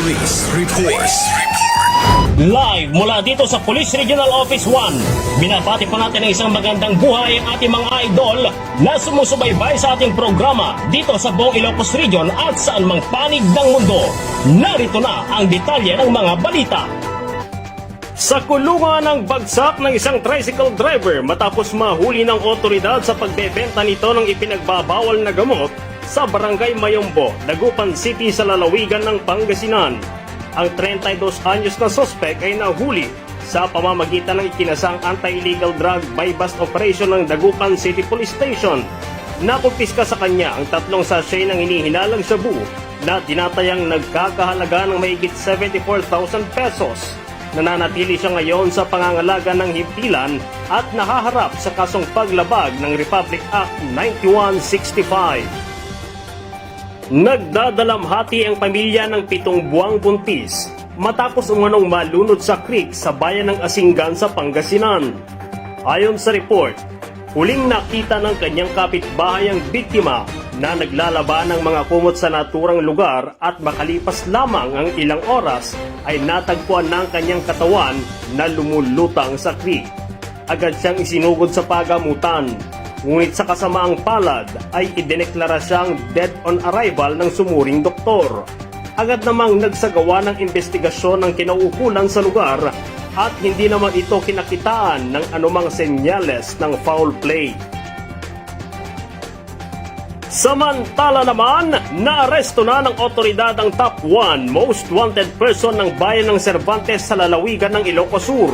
Police Report. Live mula dito sa Police Regional Office 1, binabati pa natin ng isang magandang buhay ang ating mga idol na sumusubaybay sa ating programa dito sa buong Ilocos Region at saan mang panig ng mundo. Narito na ang detalye ng mga balita. Sa kulungan ng bagsak ng isang tricycle driver matapos mahuli ng otoridad sa pagbebenta nito ng ipinagbabawal na gamot sa Barangay Mayombo, Dagupan City sa lalawigan ng Pangasinan. Ang 32 anyos na sospek ay nahuli sa pamamagitan ng ikinasang anti-illegal drug buy-bust operation ng Dagupan City Police Station. Nakumpiska sa kanya ang 3 sachet ng hinihinalang shabu na tinatayang nagkakahalaga ng mahigit 74,000 pesos. Nananatili siya ngayon sa pangangalaga ng himpilan at nahaharap sa kasong paglabag ng Republic Act 9165. Nagdadalamhati ang pamilya ng 7 buwang buntis matapos umanong malunod sa creek sa bayan ng Asinggan sa Pangasinan. Ayon sa report, huling nakita ng kanyang kapitbahay ang biktima na naglalaban ng mga kumot sa naturang lugar at makalipas lamang ang ilang oras ay natagpuan ng kanyang katawan na lumulutang sa creek. Agad siyang isinugod sa pagamutan. Ngunit sa kasamaang palad ay idineklara siyang dead on arrival ng sumuring doktor. Agad namang nagsagawa ng investigasyon ng kinauukulan sa lugar at hindi naman ito kinakitaan ng anumang senyales ng foul play. Samantala naman, naaresto na ng otoridad ang top 1 most wanted person ng bayan ng Cervantes sa lalawigan ng Ilocos Sur.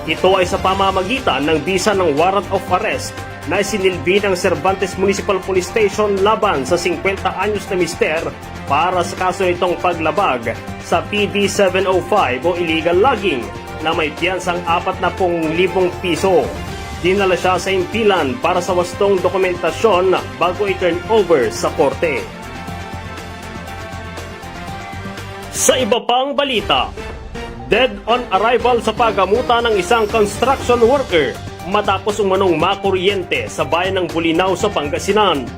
Ito ay sa pamamagitan ng bisa ng warrant of arrest na isinilbi ng Cervantes Municipal Police Station laban sa 50 anyos na mister para sa kaso nitong paglabag sa PD 705 o illegal logging na may piyansang 40,000 piso. Dinala siya sa impilan para sa wastong dokumentasyon bago i-turn over sa korte. Sa iba pang balita, dead on arrival sa pagamutan ng isang construction worker matapos umanong makuryente sa bayan ng Bulinaw sa Pangasinan.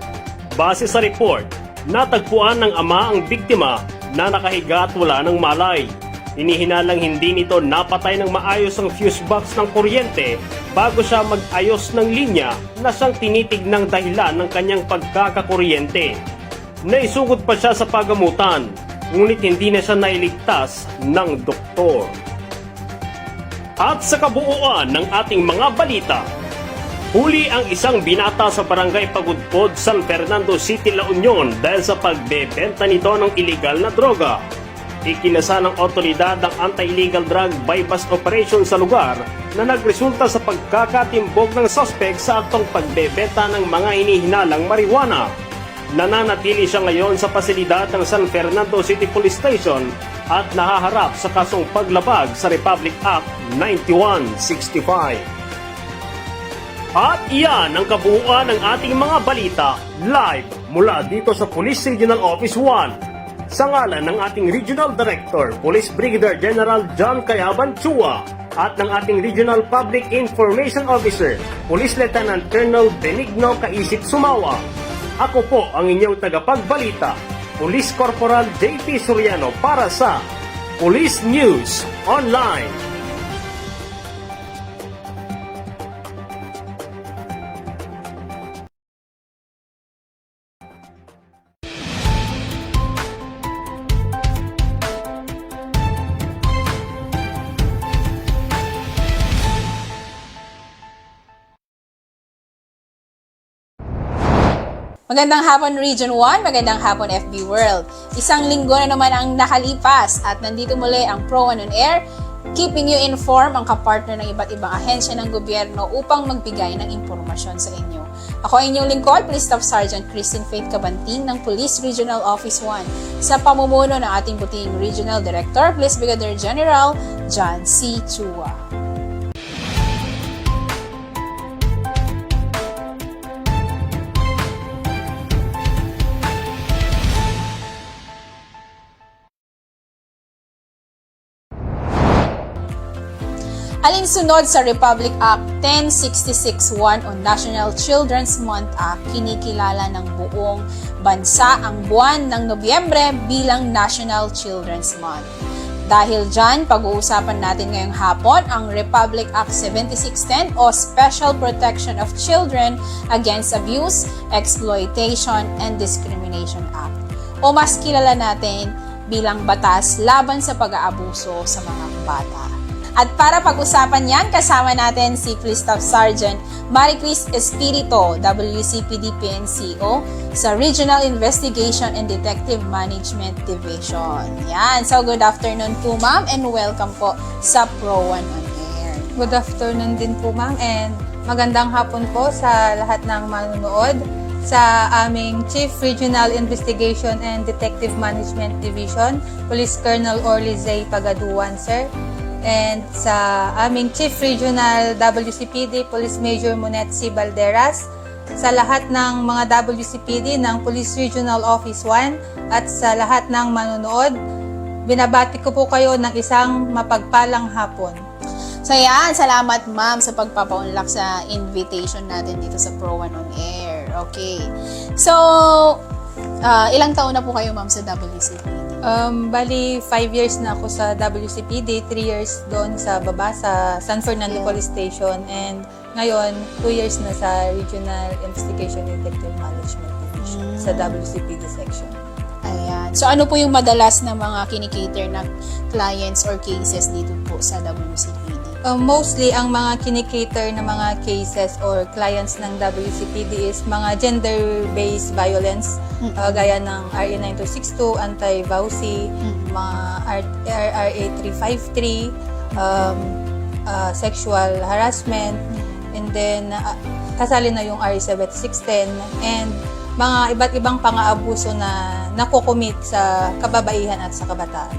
Base sa report, natagpuan ng ama ang biktima na nakahiga at wala ng malay. Inihinalang hindi nito napatay ng maayos ang fuse box ng kuryente bago siya mag-ayos ng linya na siyang tinitignang dahilan ng kanyang pagkakakuryente. Naisugod pa siya sa pagamutan, ngunit hindi na siya nailigtas ng doktor. At sa kabuuan ng ating mga balita, huli ang isang binata sa Barangay Pagudpod, San Fernando City, La Union dahil sa pagbebenta nito ng iligal na droga. Ikinasa ng otoridad ang anti-illegal drug buy-bust operation sa lugar na nagresulta sa pagkakatimbog ng suspect sa aktong pagbebenta ng mga hinihinalang marijuana. Nananatili siya ngayon sa pasilidad ng San Fernando City Police Station at nahaharap sa kasong paglabag sa Republic Act 9165. At iyan ang kabuuan ng ating mga balita live mula dito sa Police Regional Office 1. Sa ngalan ng ating Regional Director, Police Brigadier General John Cayaban Chua at ng ating Regional Public Information Officer, Police Lieutenant Colonel Benigno Kaisip Sumawa. Ako po ang inyong tagapagbalita, Police Corporal JP Soriano para sa Police News Online. Magandang hapon Region 1, magandang hapon FB World. Isang linggo na naman ang nakalipas at nandito muli ang Pro One on Air, keeping you informed ang kapartner ng iba't ibang ahensya ng gobyerno upang magbigay ng impormasyon sa inyo. Ako ay inyong lingkod, Police Staff Sergeant Christine Faith Cabanting ng Police Regional Office 1 sa pamumuno ng ating buting Regional Director, Police Brigadier General John C. Chua. Alinsunod sa Republic Act 10661 o National Children's Month Act, kinikilala ng buong bansa ang buwan ng Nobyembre bilang National Children's Month. Dahil dyan, pag-uusapan natin ngayong hapon ang Republic Act 7610 o Special Protection of Children Against Abuse, Exploitation, and Discrimination Act o mas kilala natin bilang Batas Laban sa Pag-aabuso sa mga bata. At para pag-usapan yan, kasama natin si Christoph Sergeant Maricris Espirito, WCPD PNCO sa Regional Investigation and Detective Management Division. Yan. So, good afternoon po, ma'am, and welcome po sa Pro 1 on Air. Good afternoon din po, ma'am, and magandang hapon po sa lahat ng manunood sa aming Chief Regional Investigation and Detective Management Division, Police Colonel Orly Zay Pagaduan, sir. And sa aming Chief Regional WCPD, Police Major Munetsi Balderas, sa lahat ng mga WCPD ng Police Regional Office 1 at sa lahat ng manunood, binabati ko po kayo ng isang mapagpalang hapon. So yan, salamat ma'am sa pagpapaunlak sa invitation natin dito sa Pro 1 on Air. Okay. So, ilang taon na po kayo ma'am sa WCPD? Bali, 5 years na ako sa WCPD, 3 years doon sa baba sa San Fernando Police Station, and ngayon 2 years na sa Regional Investigation and Detective Management Division sa WCPD section. Ayan. So ano po yung madalas na mga kinikater na clients or cases dito po sa WCPD? Mostly, ang mga kinikater na mga cases or clients ng WCPD is mga gender-based violence, gaya ng RA 9262, Anti-Vowsy, mga RA 353, sexual harassment, and then kasali na yung RA 7610, and mga iba't ibang pang-aabuso na nakukumit sa kababaihan at sa kabataan.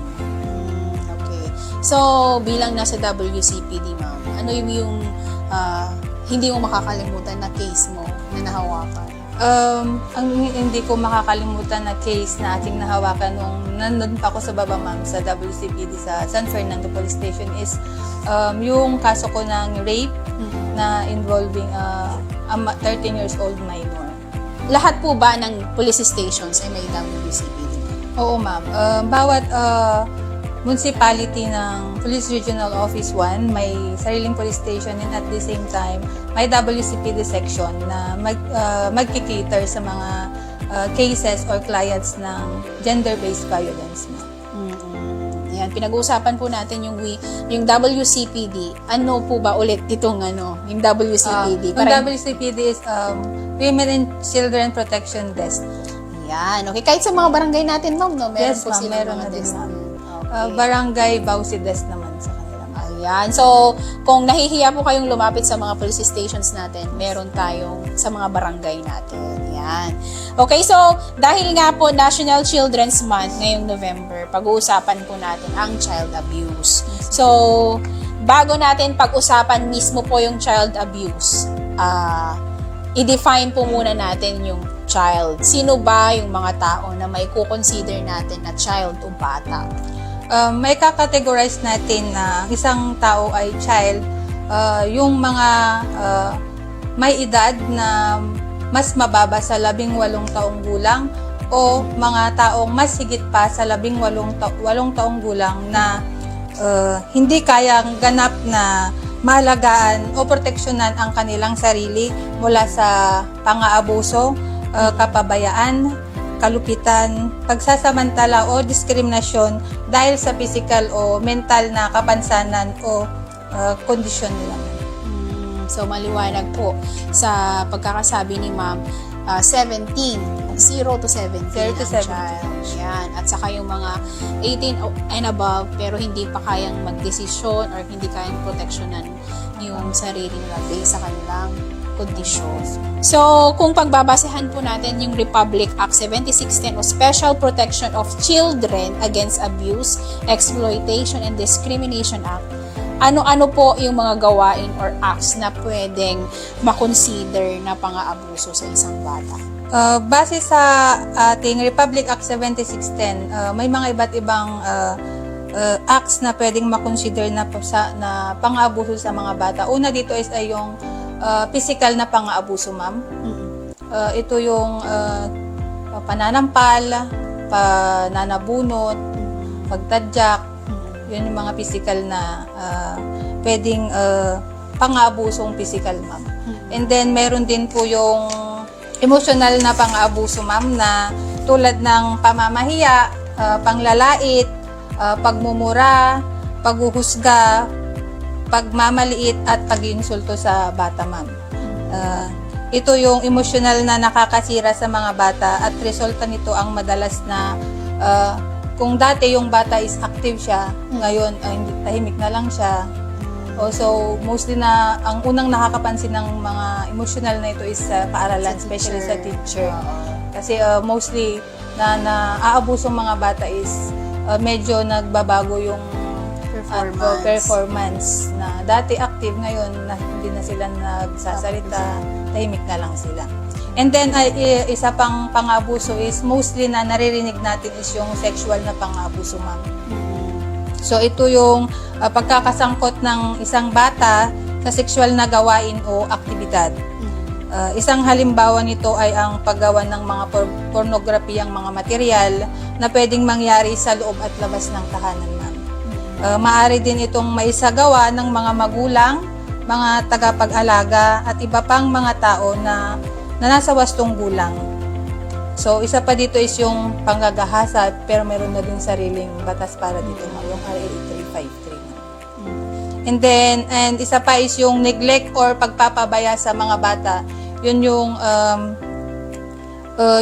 So, bilang nasa WCPD, ma'am, ano yung hindi mo makakalimutan na case mo na nahawakan? Ang hindi ko makakalimutan na case na ating nahawakan nung nandun pa ako sa baba, ma'am, sa WCPD sa San Fernando Police Station is yung kaso ko ng rape na involving a 13 years old minor. Lahat po ba ng police stations ay may WCPD? Oo, ma'am. Bawat municipality ng Police Regional Office 1 may sariling police station, and at the same time may WCPD section na magkikater sa mga cases or clients ng gender-based violence. Yan, pinag-uusapan po natin yung WCPD. Ano po ba ulit itong yung WCPD? Yung WCPD is Women and Children Protection Desk. Yan. Okay, kahit sa mga barangay natin, ma'am, no? Meron Yes, po ma'am, silang meron mga na din, desk. ma'am. Okay. Barangay Vowsy Desk naman sa kanila. Ayan. So, kung nahihiya po kayong lumapit sa mga police stations natin, meron tayong sa mga barangay natin. Yan. Okay, so, dahil nga po National Children's Month ngayong November, pag-uusapan po natin ang child abuse. So, bago natin pag-usapan mismo po yung child abuse, i-define po muna natin yung child. Sino ba yung mga tao na may consider natin na child o bata? May kakategorize natin na isang tao ay child, yung mga may edad na mas mababa sa 18 taong gulang o mga taong mas higit pa sa 18 taong gulang na hindi kayang ganap na maalagaan o proteksyonan ang kanilang sarili mula sa pang-aabuso, kapabayaan, kalupitan, pagsasamantala o diskriminasyon dahil sa physical o mental na kapansanan o kondisyon nila. So, maliwanag po sa pagkakasabi ni ma'am, 0 to 17 0 to 17. ang child. Yan. At saka yung mga 18 and above pero hindi pa kayang magdesisyon or hindi kayang proteksyonan yung sarili nila based sa kanilang kondisyon. So, kung pagbabasehan po natin yung Republic Act 7610 o Special Protection of Children Against Abuse, Exploitation, and Discrimination Act, ano-ano po yung mga gawain or acts na pwedeng makonsider na pang-aabuso sa isang bata? Base sa ating Republic Act 7610, may mga iba't ibang acts na pwedeng makonsider na pang-aabuso sa mga bata. Una dito ay yung physical na pang-aabuso, ma'am. Ito yung pananampal, pananabunot, pagtadyak, yun yung mga physical na pwedeng pang-aabusong physical, ma'am. And then meron din po yung emotional na pang-aabuso, ma'am, na tulad ng pamamahiya, panglalait, pagmumura, paghuhusga, pagmamaliit at pag-iinsulto sa bata, ma'am. Ito yung emotional na nakakasira sa mga bata at resulta nito ang madalas na kung dati yung bata is active siya, ngayon hindi, tahimik na lang siya. Also, mostly na ang unang nakakapansin ng mga emotional na ito is sa paaralan, especially sa teacher. Kasi mostly na aabusong mga bata is medyo nagbabago yung performance na dati active, ngayon na hindi na sila nagsasalita, tahimik na lang sila. And then isa pang pang-abuso is mostly na naririnig natin is yung sexual na pang-abuso, ma'am. So ito yung pagkakasangkot ng isang bata sa sexual na gawain o aktibidad. Isang halimbawa nito ay ang paggawa ng mga pornographyang mga material na pwedeng mangyari sa loob at labas ng tahanan, ma'am. Maaari din itong maisagawa ng mga magulang, mga tagapag-alaga at iba pang mga tao na nasa wastong gulang. So, isa pa dito is yung panggagahasa, pero meron na din sariling batas para dito, yung RA 8353. And isa pa is yung neglect or pagpapabaya sa mga bata. Yun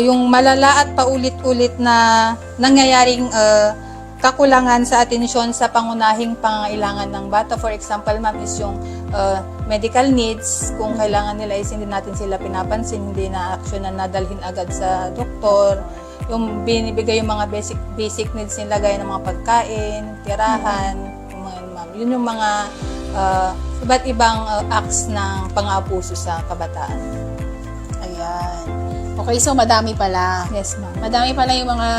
yung malala at paulit-ulit na nangyayaring kakulangan sa atensyon sa pangunahing pangangailangan ng bata. For example, ma'am, is yung medical needs. Kung kailangan nila is hindi natin sila pinapansin, hindi na aksyonan na dalhin agad sa doktor. Yung binibigay yung mga basic needs nila gaya ng mga pagkain, tirahan, yung mga yun, ma'am. Yun yung mga iba't ibang acts ng pang-aabuso sa kabataan. Ayan. Okay, so madami pala. Yes, ma'am. Madami pala yung mga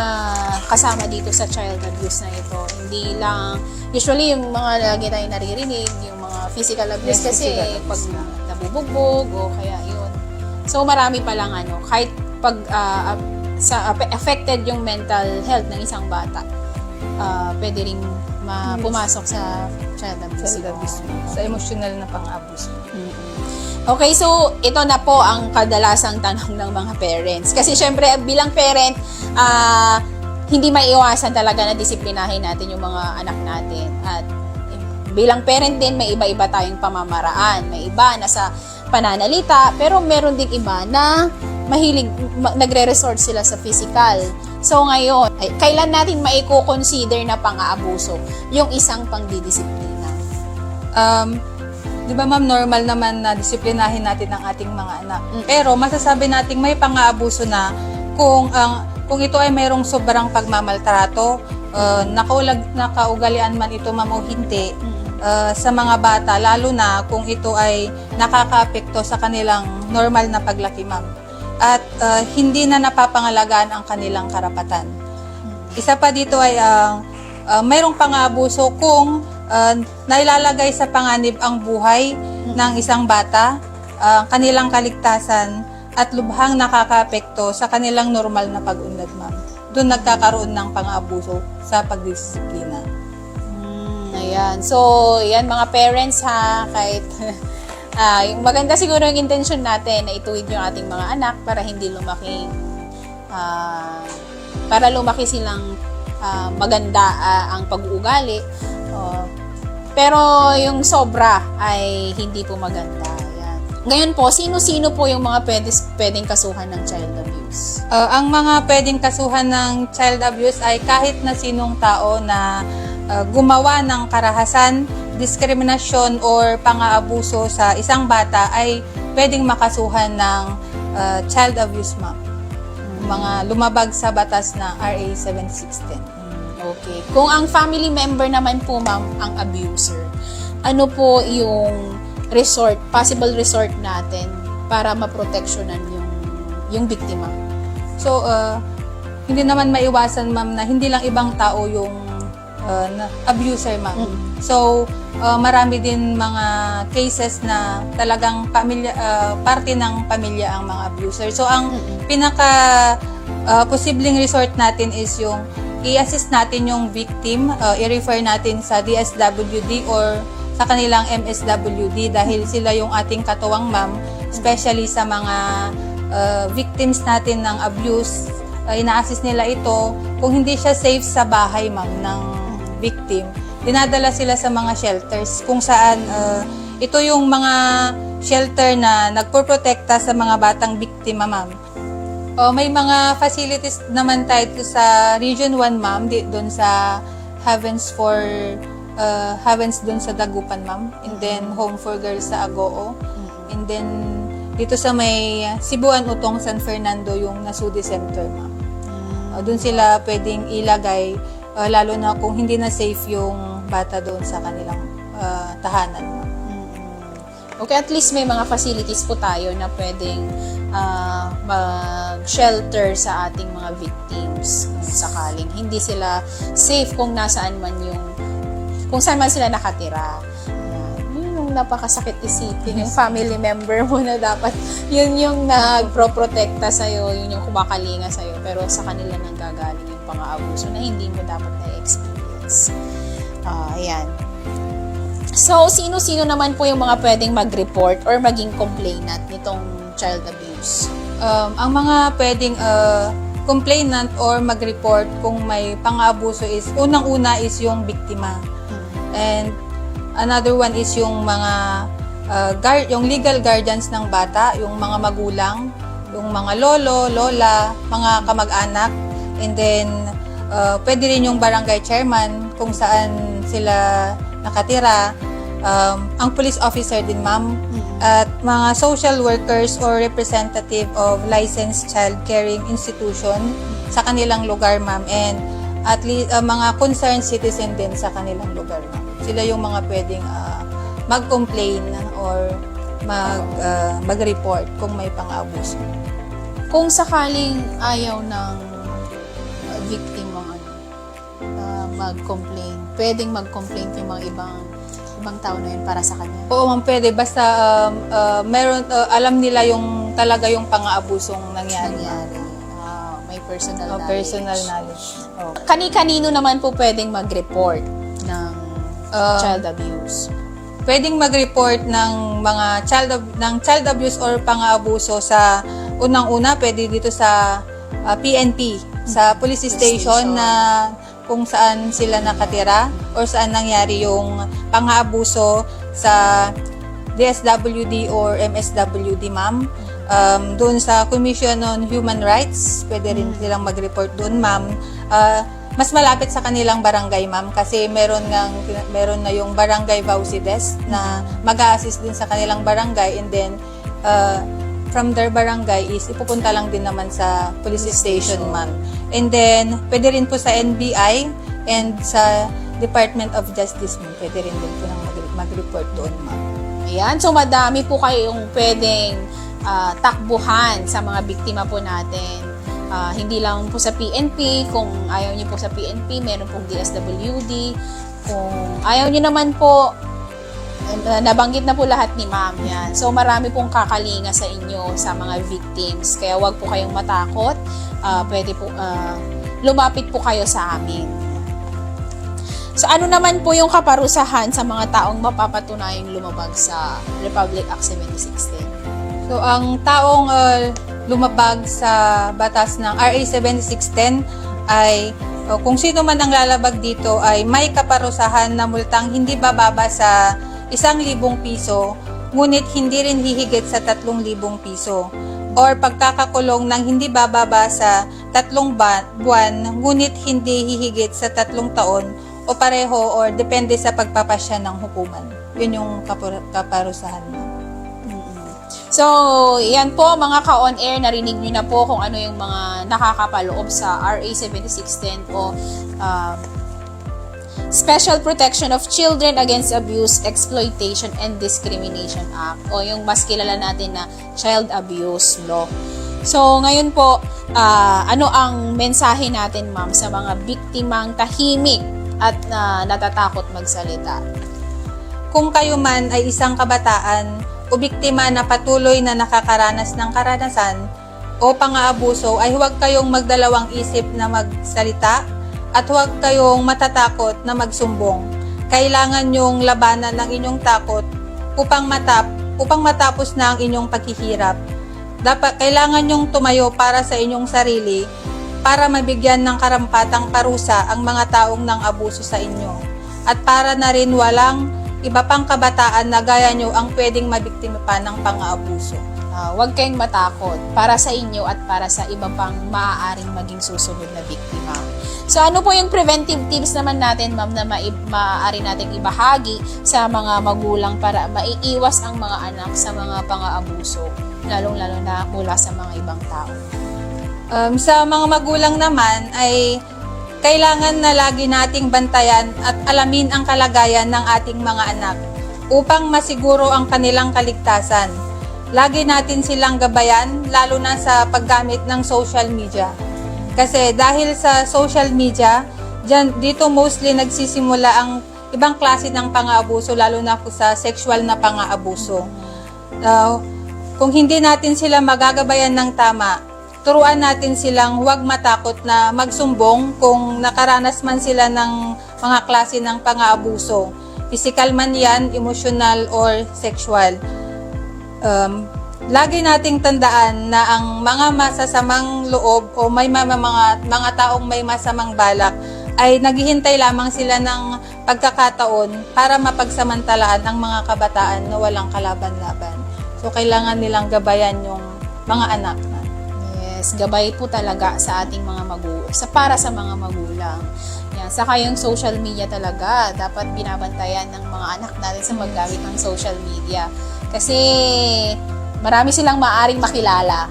kasama dito sa child abuse na ito. Hindi lang, usually yung mga lagi tayong naririnig, yung mga physical abuse, Yes, kasi physical abuse pag na. nabubugbog o kaya yun. So marami palang kahit pag affected yung mental health ng isang bata, pwede ring pumasok sa child abuse. Child abuse, sa emotional na pang-aabuso. Okay, so ito na po ang kadalasang tanong ng mga parents. Kasi syempre, bilang parent, hindi maiiwasan talaga na disiplinahin natin yung mga anak natin. At bilang parent din, may iba-iba tayong pamamaraan. May iba na sa pananalita, pero meron ding iba na mahilig, nagre-resort sila sa physical. So ngayon, kailan natin maiko-consider na pang-aabuso yung isang pangdidisiplina? Di ba, ma'am, normal naman na disiplinahin natin ang ating mga anak. Pero masasabi nating may pang-aabuso na kung ito ay mayroong sobrang pagmamaltrato, nakaugalian man ito, ma'am, o hindi, sa mga bata, lalo na kung ito ay nakakaapekto sa kanilang normal na paglaki, ma'am. At hindi na napapangalagaan ang kanilang karapatan. Isa pa dito ay mayroong pang-aabuso kung nailalagay sa panganib ang buhay ng isang bata, kanilang kaligtasan, at lubhang nakakaapekto sa kanilang normal na pag-unlad, ma'am. Doon nagkakaroon ng pang-aabuso sa pagdisiplina. Ayan. So, yan mga parents ha, kahit maganda siguro yung intention natin na ituwid yung ating mga anak para hindi lumaki silang maganda ang pag-uugali. Pero yung sobra ay hindi po maganda. Ayan. Ngayon po, sino-sino po yung mga pwedeng kasuhan ng child abuse? Ang mga pwedeng kasuhan ng child abuse ay kahit na sinong tao na gumawa ng karahasan, diskriminasyon, or pang-aabuso sa isang bata ay pwedeng makasuhan ng child abuse, ma'am. Mga lumabag sa batas na RA 7610. Okay. Kung ang family member naman po, ma'am, ang abuser, ano po yung possible resort natin para maproteksyonan yung biktima? So, hindi naman maiwasan, ma'am, na hindi lang ibang tao yung abuser, ma'am. So, marami din mga cases na talagang parte ng pamilya ang mga abuser. So, ang pinaka posibleng resort natin is yung i-assist natin yung victim, i-refer natin sa DSWD or sa kanilang MSWD dahil sila yung ating katuwang, ma'am, especially sa mga victims natin ng abuse. Ina-assist nila ito. Kung hindi siya safe sa bahay, ma'am, ng victim, dinadala sila sa mga shelters kung saan ito yung mga shelter na nagpoprotekta sa mga batang biktima, ma'am. May mga facilities naman tayo sa Region 1, ma'am, doon sa Havens doon sa Dagupan, ma'am. And then Home for Girls sa Agoo. And then dito sa may Cebuan Utong San Fernando yung Nasudi Center, ma'am. Doon sila pwedeng ilagay lalo na kung hindi na safe yung bata doon sa kanilang tahanan, ma'am. Okay, at least may mga facilities po tayo na pwedeng mag-shelter sa ating mga victims kung sakaling hindi sila safe kung kung saan man sila nakatira. Yun yung napakasakit isipin, yung family member mo na dapat yun yung nagproprotekta sa'yo, yun yung kumakalinga sa'yo, pero sa kanila nang gagaling yung pang-aabuso na hindi mo dapat na-experience. Ayan. So, sino-sino naman po yung mga pwedeng mag-report or maging complainant nitong child abuse? Ang mga pwedeng complainant or mag-report kung may pang-aabuso is, unang-una is yung biktima. And another one is yung mga yung legal guardians ng bata, yung mga magulang, yung mga lolo, lola, mga kamag-anak, and then pwede rin yung barangay chairman kung saan sila nakatira, ang police officer din, ma'am, at mga social workers or representative of licensed child caring institution sa kanilang lugar, ma'am, and at least mga concerned citizen din sa kanilang lugar, ma'am. Sila yung mga pwedeng mag-complain or mag-report kung may pang-abuso. Kung sakaling ayaw ng victim mag-complain, pwedeng mag-complain yung mga ibang tao na yun para sa kanya? Oo, ma'am, pwede. Basta alam nila yung talaga yung pang-aabusong nangyari. May personal knowledge. Personal knowledge. Oh. Kani-kanino naman po pwedeng mag-report ng child abuse? Pwedeng mag-report ng mga child abuse or pang-aabuso sa unang-una, pwede dito sa PNP, sa police station na kung saan sila nakatira or saan nangyari yung pang-aabuso sa DSWD or MSWD, ma'am. Doon sa Commission on Human Rights, pwede rin silang mag-report doon, ma'am. Mas malapit sa kanilang barangay, ma'am, kasi meron na yung barangay VAUSI desk na mag-a-assist din sa kanilang barangay, and then from their barangay is ipupunta lang din naman sa police station, ma'am. And then pwede rin po sa NBI and sa Department of Justice, ma'am. Pwede rin din po nang mag-report doon, ma'am. Ayan, so madami po kayong pwedeng takbuhan sa mga biktima po natin. Hindi lang po sa PNP, kung ayaw niyo po sa PNP, meron pong DSWD. Kung ayaw niyo naman po, nabanggit na po lahat ni ma'am yan. So marami pong kakalinga sa inyo sa mga victims. Kaya wag po kayong matakot. Pwede po, lumapit po kayo sa amin. So ano naman po yung kaparusahan sa mga taong mapapatunayang lumabag sa Republic Act 7610? So, ang taong lumabag sa batas ng RA 7610 ay kung sino man ang lalabag dito ay may kaparusahan na multang hindi bababa sa 1,000 piso, ngunit hindi rin hihigit sa 3,000 piso, or pagkakakulong ng hindi bababa sa 3 buwan, ngunit hindi hihigit sa 3 taon o pareho or depende sa pagpapasya ng hukuman. Yun yung kaparusahan mo. So, yan po mga ka-on-air, narinig nyo na po kung ano yung mga nakakapaloob sa RA 7610 o Special Protection of Children Against Abuse, Exploitation, and Discrimination Act, o yung mas kilala natin na Child Abuse Law. So, ngayon po, ano ang mensahe natin, ma'am, sa mga biktimang tahimik at natatakot magsalita. Kung kayo man ay isang kabataan o biktima na patuloy na nakakaranas ng karanasan o pang-aabuso, ay huwag kayong magdalawang isip na magsalita at huwag kayong matatakot na magsumbong. Kailangan nyong labanan ng inyong takot upang matapos na ang inyong paghihirap. Kailangan nyong tumayo para sa inyong sarili para mabigyan ng karampatang parusa ang mga taong nang abuso sa inyo. At para na rin walang iba pang kabataan na gaya nyo ang pwedeng mabiktima pa ng pang-aabuso. Huwag kayong matakot para sa inyo at para sa iba pang maaaring maging susunod na biktima. So ano po yung preventive tips naman natin, ma'am, na maaari nating ibahagi sa mga magulang para maiiwas ang mga anak sa mga pang-aabuso, lalong-lalo na mula sa mga ibang tao? Sa mga magulang naman ay kailangan na lagi nating bantayan at alamin ang kalagayan ng ating mga anak upang masiguro ang kanilang kaligtasan. Lagi natin silang gabayan, lalo na sa paggamit ng social media. Kasi dahil sa social media, dito mostly nagsisimula ang ibang klase ng pang-aabuso, lalo na po sa sexual na pang-aabuso. Kung hindi natin sila magagabayan ng tama, turuan natin silang huwag matakot na magsumbong kung nakaranas man sila ng mga klase ng pang-aabuso. Physical man yan, emotional or sexual. Lagi nating tandaan na ang mga masasamang loob o may mga taong may masamang balak ay naghihintay lamang sila ng pagkakataon para mapagsamantalaan ang mga kabataan na walang kalaban-laban. So, kailangan nilang gabayan yung mga anak na. Yes, gabay po talaga sa ating mga para sa mga magulang. Yan, saka yung social media talaga, dapat binabantayan ng mga anak natin sa maggamit ng social media. Kasi marami silang maaring makilala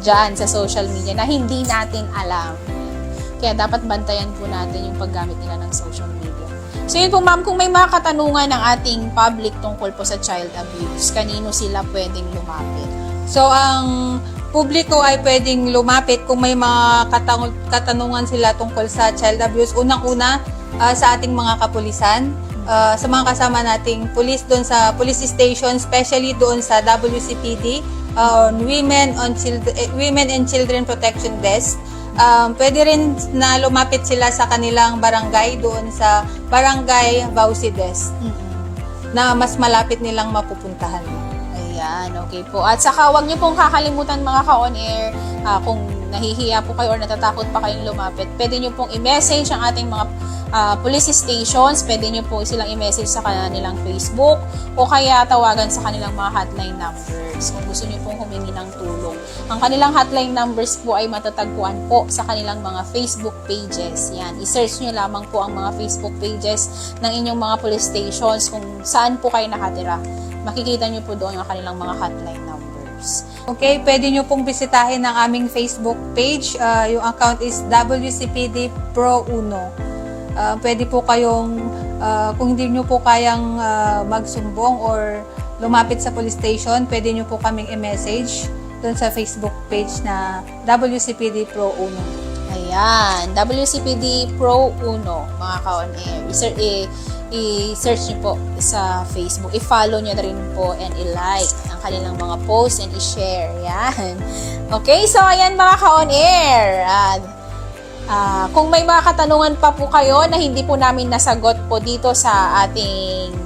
dyan sa social media na hindi natin alam. Kaya dapat bantayan po natin yung paggamit nila ng social media. So yun po, ma'am, kung may mga katanungan ng ating public tungkol po sa child abuse, kanino sila pwedeng lumapit? So, ang publiko ay pwedeng lumapit kung may mga katanungan sila tungkol sa child abuse. Unang-una, sa ating mga kapulisan, sa mga kasama nating pulis doon sa police station, especially doon sa WCPD, Women and Children Protection Desk. Pwede rin na lumapit sila sa kanilang barangay doon sa Barangay Bausi Desk na mas malapit nilang mapupuntahan. Ayan, okay po. At saka huwag niyo pong kakalimutan mga ka-on-air, kung nahihiya po kayo or natatakot pa kayong lumapit, pwede niyo pong i-message ang ating mga police stations, pwede niyo po silang i-message sa kanilang Facebook o kaya tawagan sa kanilang mga hotline numbers kung gusto niyo pong humingi ng tulong. Ang kanilang hotline numbers po ay matatagpuan po sa kanilang mga Facebook pages. Yan, i-search niyo lamang po ang mga Facebook pages ng inyong mga police stations kung saan po kayo nakatira. Makikita niyo po doon ang kanilang mga hotline numbers. Okay, pwede nyo pong bisitahin ang aming Facebook page. Yung account is WCPD Pro Uno. Pwede po kayong, kung hindi nyo po kayang magsumbong or lumapit sa police station, pwede nyo po kaming i-message doon sa Facebook page na WCPD Pro Uno. Ayan, WCPD Pro Uno, mga ka-on-air. I-search nyo po sa Facebook. I-follow nyo na rin po and i-like ang kanilang mga posts and i-share. Yan. Okay, so ayan mga ka-on-air. Kung may mga katanungan pa po kayo na hindi po namin nasagot po dito sa ating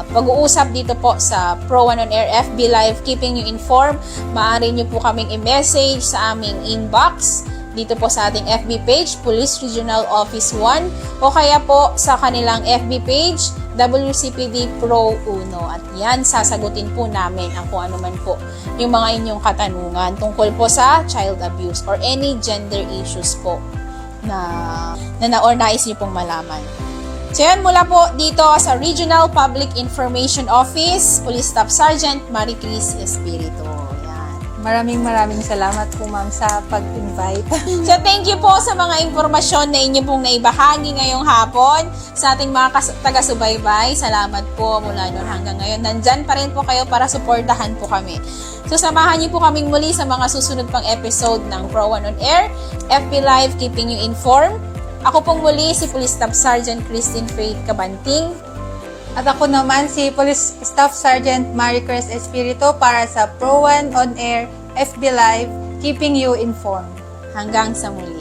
pag-uusap dito po sa Pro One on Air FB Live, keeping you informed, maaari nyo po kaming i-message sa aming inbox dito po sa ating FB page, Police Regional Office 1, o kaya po sa kanilang FB page, WCPD Pro Uno. At yan, sasagutin po namin ang kung ano man po yung mga inyong katanungan tungkol po sa child abuse or any gender issues po na or nais niyo pong malaman. So yan, mula po dito sa Regional Public Information Office, Police Staff Sergeant Maricris Espiritu. Maraming salamat po, ma'am, sa pag-invite. So, thank you po sa mga impormasyon na inyo pong naibahagi ngayong hapon sa ating mga taga-subaybay. Salamat po mula noon hanggang ngayon. Nandyan pa rin po kayo para suportahan po kami. So, samahan niyo po kaming muli sa mga susunod pang episode ng Pro One on Air, FB Live, keeping you informed. Ako pong muli si Police Staff Sergeant Christine Faith Cabanting. At ako naman si Police Staff Sergeant Maricruz Espirito para sa Pro 1 On Air FB Live, keeping you informed. Hanggang sa muli.